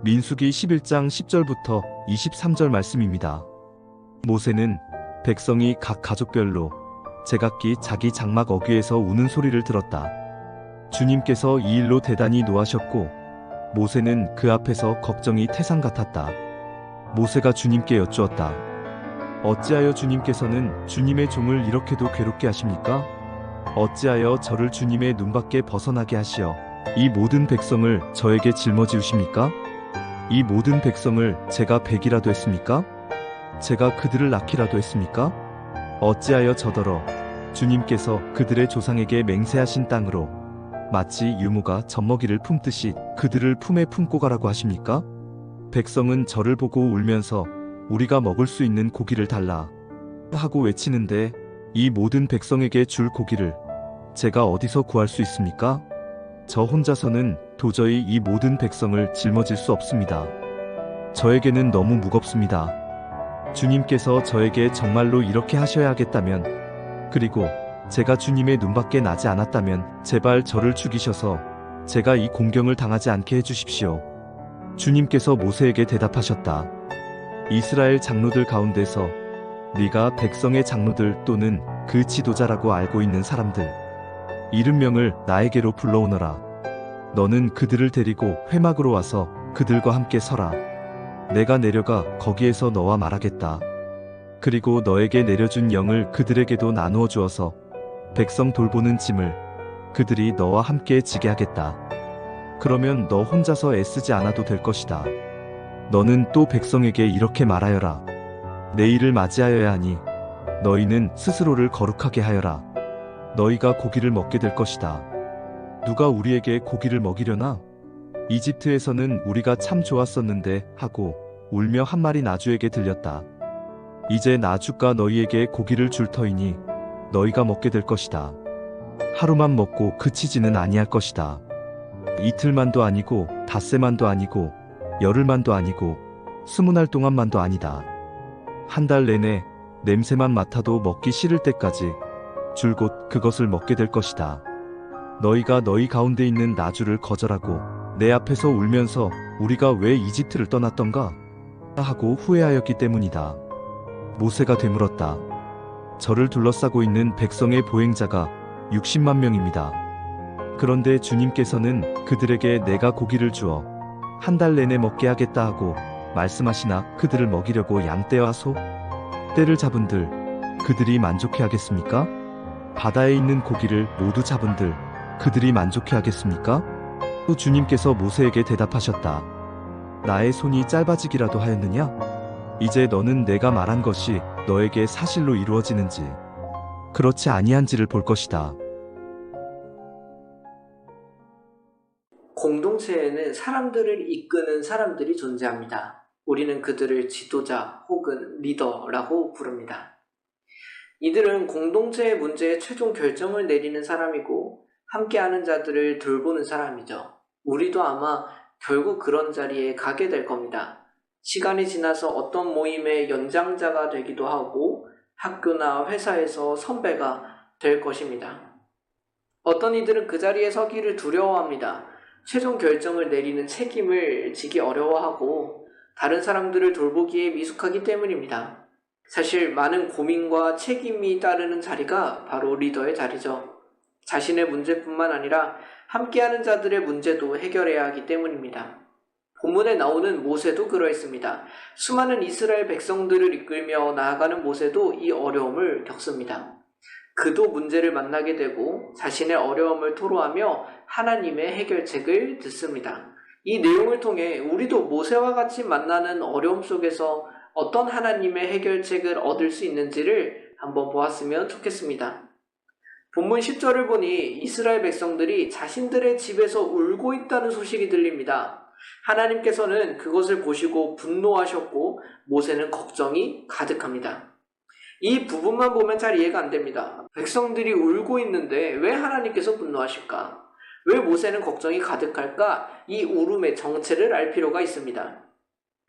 민수기 11장 10절부터 23절 말씀입니다. 모세는 백성이 각 가족별로 제각기 자기 장막 어귀에서 우는 소리를 들었다. 주님께서 이 일로 대단히 노하셨고 모세는 그 앞에서 걱정이 태산 같았다. 모세가 주님께 여쭈었다. 어찌하여 주님께서는 주님의 종을 이렇게도 괴롭게 하십니까? 어찌하여 저를 주님의 눈밖에 벗어나게 하시어 이 모든 백성을 저에게 짊어지우십니까? 이 모든 백성을 제가 베기라도 했습니까? 제가 그들을 낳기라도 했습니까? 어찌하여 저더러 주님께서 그들의 조상에게 맹세하신 땅으로 마치 유모가 젖먹이를 품듯이 그들을 품에 품고 가라고 하십니까? 백성은 저를 보고 울면서 우리가 먹을 수 있는 고기를 달라 하고 외치는데 이 모든 백성에게 줄 고기를 제가 어디서 구할 수 있습니까? 저 혼자서는 도저히 이 모든 백성을 짊어질 수 없습니다. 저에게는 너무 무겁습니다. 주님께서 저에게 정말로 이렇게 하셔야 하겠다면, 그리고 제가 주님의 눈밖에 나지 않았다면 제발 저를 죽이셔서 제가 이 공경을 당하지 않게 해주십시오. 주님께서 모세에게 대답하셨다. 이스라엘 장로들 가운데서 네가 백성의 장로들 또는 그 지도자라고 알고 있는 사람들 70명을 나에게로 불러오너라. 너는 그들을 데리고 회막으로 와서 그들과 함께 서라. 내가 내려가 거기에서 너와 말하겠다. 그리고 너에게 내려준 영을 그들에게도 나누어 주어서 백성 돌보는 짐을 그들이 너와 함께 지게 하겠다. 그러면 너 혼자서 애쓰지 않아도 될 것이다. 너는 또 백성에게 이렇게 말하여라. 내일을 맞이하여야 하니 너희는 스스로를 거룩하게 하여라. 너희가 고기를 먹게 될 것이다. 누가 우리에게 고기를 먹이려나? 이집트에서는 우리가 참 좋았었는데 하고 울며 한 마리 나주에게 들렸다. 이제 나주가 너희에게 고기를 줄 터이니 너희가 먹게 될 것이다. 하루만 먹고 그치지는 아니할 것이다. 이틀만도 아니고 닷새만도 아니고 열흘만도 아니고 20날 동안만도 아니다. 한 달 내내 냄새만 맡아도 먹기 싫을 때까지 줄곧 그것을 먹게 될 것이다. 너희가 너희 가운데 있는 나주를 거절하고 내 앞에서 울면서 우리가 왜 이집트를 떠났던가 하고 후회하였기 때문이다. 모세가 되물었다. 저를 둘러싸고 있는 백성의 보행자가 60만 명입니다. 그런데 주님께서는 그들에게 내가 고기를 주어 한 달 내내 먹게 하겠다 하고 말씀하시나 그들을 먹이려고 양떼와 소, 떼를 잡은들 그들이 만족해 하겠습니까? 바다에 있는 고기를 모두 잡은들 그들이 만족해 하겠습니까? 또 주님께서 모세에게 대답하셨다. 나의 손이 짧아지기라도 하였느냐? 이제 너는 내가 말한 것이 너에게 사실로 이루어지는지 그렇지 아니한지를 볼 것이다. 공동체에는 사람들을 이끄는 사람들이 존재합니다. 우리는 그들을 지도자 혹은 리더라고 부릅니다. 이들은 공동체의 문제에 최종 결정을 내리는 사람이고 함께하는 자들을 돌보는 사람이죠. 우리도 아마 결국 그런 자리에 가게 될 겁니다. 시간이 지나서 어떤 모임의 연장자가 되기도 하고 학교나 회사에서 선배가 될 것입니다. 어떤 이들은 그 자리에 서기를 두려워합니다. 최종 결정을 내리는 책임을 지기 어려워하고 다른 사람들을 돌보기에 미숙하기 때문입니다. 사실 많은 고민과 책임이 따르는 자리가 바로 리더의 자리죠. 자신의 문제뿐만 아니라 함께하는 자들의 문제도 해결해야 하기 때문입니다. 본문에 나오는 모세도 그러했습니다. 수많은 이스라엘 백성들을 이끌며 나아가는 모세도 이 어려움을 겪습니다. 그도 문제를 만나게 되고 자신의 어려움을 토로하며 하나님의 해결책을 듣습니다. 이 내용을 통해 우리도 모세와 같이 만나는 어려움 속에서 어떤 하나님의 해결책을 얻을 수 있는지를 한번 보았으면 좋겠습니다. 본문 10절을 보니 이스라엘 백성들이 자신들의 집에서 울고 있다는 소식이 들립니다. 하나님께서는 그것을 보시고 분노하셨고 모세는 걱정이 가득합니다. 이 부분만 보면 잘 이해가 안 됩니다. 백성들이 울고 있는데 왜 하나님께서 분노하실까? 왜 모세는 걱정이 가득할까? 이 울음의 정체를 알 필요가 있습니다.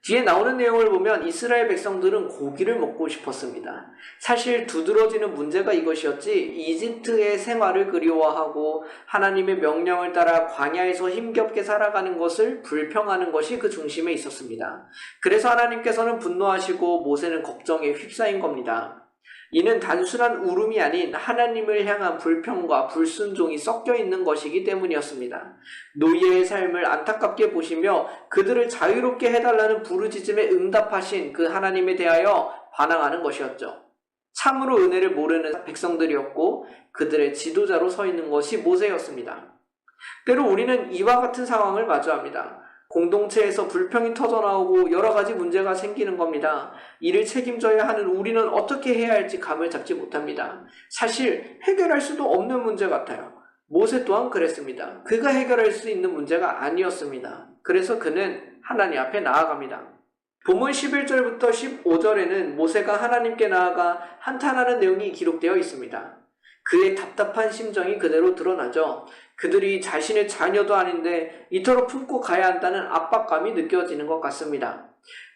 뒤에 나오는 내용을 보면 이스라엘 백성들은 고기를 먹고 싶었습니다. 사실 두드러지는 문제가 이것이었지, 이집트의 생활을 그리워하고 하나님의 명령을 따라 광야에서 힘겹게 살아가는 것을 불평하는 것이 그 중심에 있었습니다. 그래서 하나님께서는 분노하시고 모세는 걱정에 휩싸인 겁니다. 이는 단순한 울음이 아닌 하나님을 향한 불평과 불순종이 섞여 있는 것이기 때문이었습니다. 노예의 삶을 안타깝게 보시며 그들을 자유롭게 해달라는 부르짖음에 응답하신 그 하나님에 대하여 반항하는 것이었죠. 참으로 은혜를 모르는 백성들이었고 그들의 지도자로 서 있는 것이 모세였습니다. 때로 우리는 이와 같은 상황을 마주합니다. 공동체에서 불평이 터져나오고 여러 가지 문제가 생기는 겁니다. 이를 책임져야 하는 우리는 어떻게 해야 할지 감을 잡지 못합니다. 사실 해결할 수도 없는 문제 같아요. 모세 또한 그랬습니다. 그가 해결할 수 있는 문제가 아니었습니다. 그래서 그는 하나님 앞에 나아갑니다. 본문 11절부터 15절에는 모세가 하나님께 나아가 한탄하는 내용이 기록되어 있습니다. 그의 답답한 심정이 그대로 드러나죠. 그들이 자신의 자녀도 아닌데 이토록 품고 가야 한다는 압박감이 느껴지는 것 같습니다.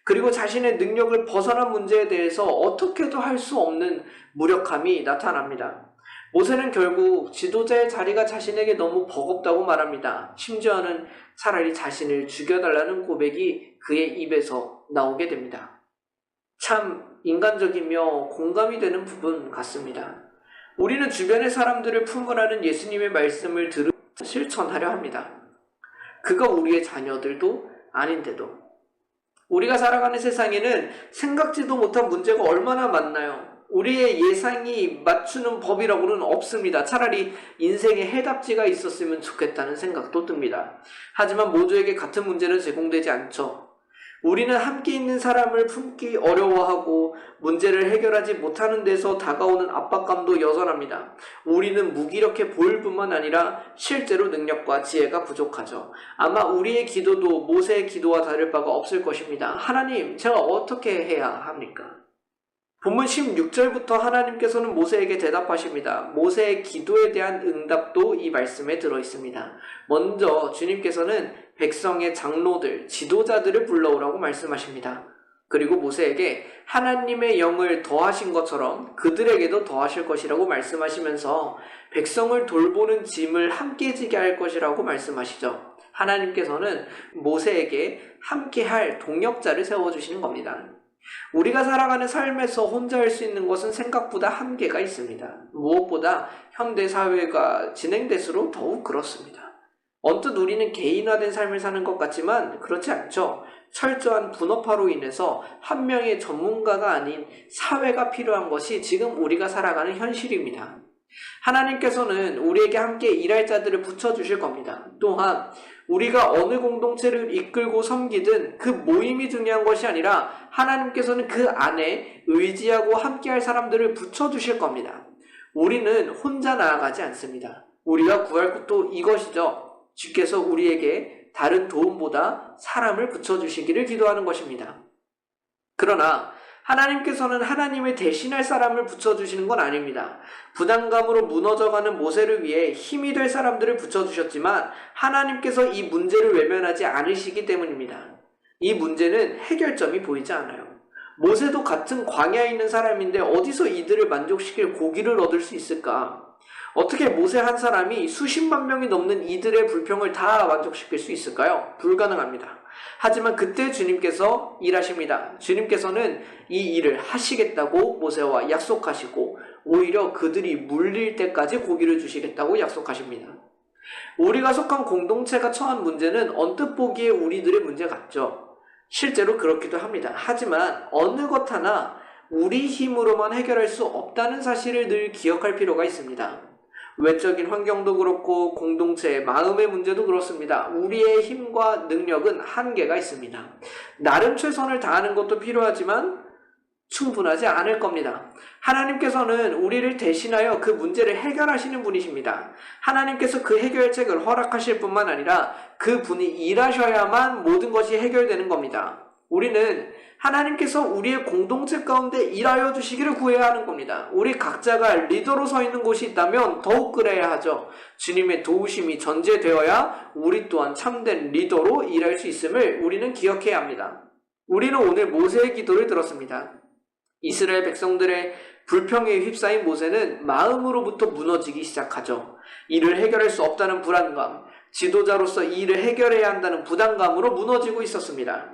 그리고 자신의 능력을 벗어난 문제에 대해서 어떻게도 할 수 없는 무력함이 나타납니다. 모세는 결국 지도자의 자리가 자신에게 너무 버겁다고 말합니다. 심지어는 차라리 자신을 죽여달라는 고백이 그의 입에서 나오게 됩니다. 참 인간적이며 공감이 되는 부분 같습니다. 우리는 주변의 사람들을 품으라는 예수님의 말씀을 들으며 실천하려 합니다. 그가 우리의 자녀들도 아닌데도. 우리가 살아가는 세상에는 생각지도 못한 문제가 얼마나 많나요? 우리의 예상이 맞추는 법이라고는 없습니다. 차라리 인생에 해답지가 있었으면 좋겠다는 생각도 듭니다. 하지만 모두에게 같은 문제는 제공되지 않죠. 우리는 함께 있는 사람을 품기 어려워하고 문제를 해결하지 못하는 데서 다가오는 압박감도 여전합니다. 우리는 무기력해 보일 뿐만 아니라 실제로 능력과 지혜가 부족하죠. 아마 우리의 기도도 모세의 기도와 다를 바가 없을 것입니다. 하나님, 제가 어떻게 해야 합니까? 본문 16절부터 하나님께서는 모세에게 대답하십니다. 모세의 기도에 대한 응답도 이 말씀에 들어 있습니다. 먼저 주님께서는 백성의 장로들, 지도자들을 불러오라고 말씀하십니다. 그리고 모세에게 하나님의 영을 더하신 것처럼 그들에게도 더하실 것이라고 말씀하시면서 백성을 돌보는 짐을 함께 지게 할 것이라고 말씀하시죠. 하나님께서는 모세에게 함께할 동역자를 세워주시는 겁니다. 우리가 살아가는 삶에서 혼자 할 수 있는 것은 생각보다 한계가 있습니다. 무엇보다 현대사회가 진행될수록 더욱 그렇습니다. 언뜻 우리는 개인화된 삶을 사는 것 같지만 그렇지 않죠. 철저한 분업화로 인해서 한 명의 전문가가 아닌 사회가 필요한 것이 지금 우리가 살아가는 현실입니다. 하나님께서는 우리에게 함께 일할 자들을 붙여주실 겁니다. 또한 우리가 어느 공동체를 이끌고 섬기든 그 모임이 중요한 것이 아니라 하나님께서는 그 안에 의지하고 함께할 사람들을 붙여주실 겁니다. 우리는 혼자 나아가지 않습니다. 우리가 구할 것도 이것이죠. 주께서 우리에게 다른 도움보다 사람을 붙여주시기를 기도하는 것입니다. 그러나 하나님께서는 하나님을 대신할 사람을 붙여주시는 건 아닙니다. 부담감으로 무너져가는 모세를 위해 힘이 될 사람들을 붙여주셨지만 하나님께서 이 문제를 외면하지 않으시기 때문입니다. 이 문제는 해결점이 보이지 않아요. 모세도 같은 광야에 있는 사람인데 어디서 이들을 만족시킬 고기를 얻을 수 있을까? 어떻게 모세 한 사람이 수십만 명이 넘는 이들의 불평을 다 만족시킬 수 있을까요? 불가능합니다. 하지만 그때 주님께서 일하십니다. 주님께서는 이 일을 하시겠다고 모세와 약속하시고 오히려 그들이 물릴 때까지 고기를 주시겠다고 약속하십니다. 우리가 속한 공동체가 처한 문제는 언뜻 보기에 우리들의 문제 같죠. 실제로 그렇기도 합니다. 하지만 어느 것 하나 우리 힘으로만 해결할 수 없다는 사실을 늘 기억할 필요가 있습니다. 외적인 환경도 그렇고 공동체의 마음의 문제도 그렇습니다. 우리의 힘과 능력은 한계가 있습니다. 나름 최선을 다하는 것도 필요하지만 충분하지 않을 겁니다. 하나님께서는 우리를 대신하여 그 문제를 해결하시는 분이십니다. 하나님께서 그 해결책을 허락하실 뿐만 아니라 그 분이 일하셔야만 모든 것이 해결되는 겁니다. 우리는 하나님께서 우리의 공동체 가운데 일하여 주시기를 구해야 하는 겁니다. 우리 각자가 리더로 서 있는 곳이 있다면 더욱 그래야 하죠. 주님의 도우심이 전제되어야 우리 또한 참된 리더로 일할 수 있음을 우리는 기억해야 합니다. 우리는 오늘 모세의 기도를 들었습니다. 이스라엘 백성들의 불평에 휩싸인 모세는 마음으로부터 무너지기 시작하죠. 이를 해결할 수 없다는 불안감, 지도자로서 이 일을 해결해야 한다는 부담감으로 무너지고 있었습니다.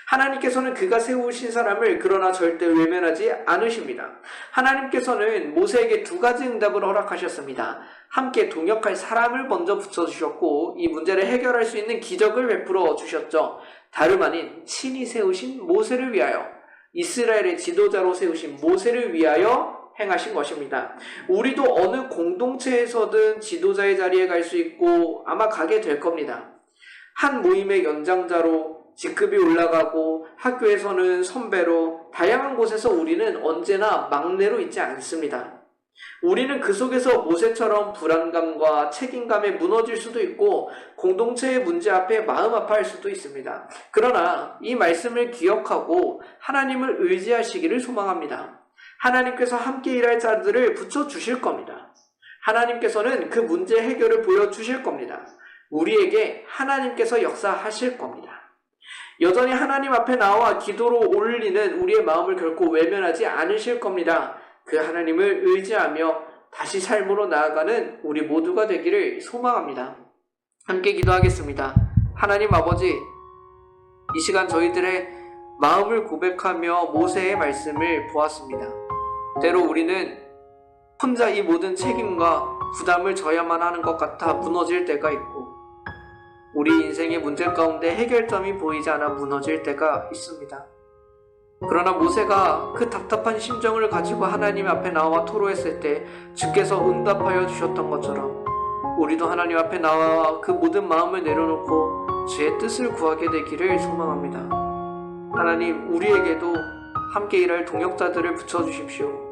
하나님께서는 그가 세우신 사람을 그러나 절대 외면하지 않으십니다. 하나님께서는 모세에게 두 가지 응답을 허락하셨습니다. 함께 동역할 사람을 먼저 붙여주셨고 이 문제를 해결할 수 있는 기적을 베풀어 주셨죠. 다름 아닌 친히 세우신 모세를 위하여, 이스라엘의 지도자로 세우신 모세를 위하여 행하신 것입니다. 우리도 어느 공동체에서든 지도자의 자리에 갈 수 있고 아마 가게 될 겁니다. 한 모임의 연장자로 직급이 올라가고 학교에서는 선배로 다양한 곳에서 우리는 언제나 막내로 있지 않습니다. 우리는 그 속에서 모세처럼 불안감과 책임감에 무너질 수도 있고 공동체의 문제 앞에 마음 아파할 수도 있습니다. 그러나 이 말씀을 기억하고 하나님을 의지하시기를 소망합니다. 하나님께서 함께 일할 자들을 붙여주실 겁니다. 하나님께서는 그 문제 해결을 보여주실 겁니다. 우리에게 하나님께서 역사하실 겁니다. 여전히 하나님 앞에 나와 기도로 올리는 우리의 마음을 결코 외면하지 않으실 겁니다. 그 하나님을 의지하며 다시 삶으로 나아가는 우리 모두가 되기를 소망합니다. 함께 기도하겠습니다. 하나님 아버지, 이 시간 저희들의 마음을 고백하며 모세의 말씀을 보았습니다. 때로 우리는 혼자 이 모든 책임과 부담을 져야만 하는 것 같아 무너질 때가 있고 우리 인생의 문제 가운데 해결점이 보이지 않아 무너질 때가 있습니다. 그러나 모세가 그 답답한 심정을 가지고 하나님 앞에 나와 토로했을 때 주께서 응답하여 주셨던 것처럼 우리도 하나님 앞에 나와 그 모든 마음을 내려놓고 주의 뜻을 구하게 되기를 소망합니다. 하나님, 우리에게도 함께 일할 동역자들을 붙여주십시오.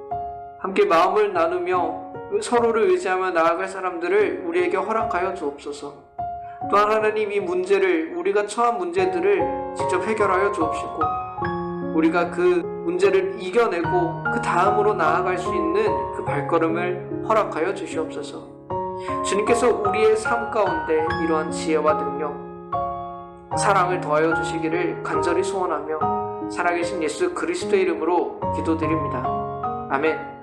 함께 마음을 나누며 서로를 의지하며 나아갈 사람들을 우리에게 허락하여 주옵소서. 또한 하나님, 이 문제를, 우리가 처한 문제들을 직접 해결하여 주옵시고 우리가 그 문제를 이겨내고 그 다음으로 나아갈 수 있는 그 발걸음을 허락하여 주시옵소서. 주님께서 우리의 삶 가운데 이러한 지혜와 능력, 사랑을 더하여 주시기를 간절히 소원하며 살아계신 예수 그리스도의 이름으로 기도드립니다. 아멘.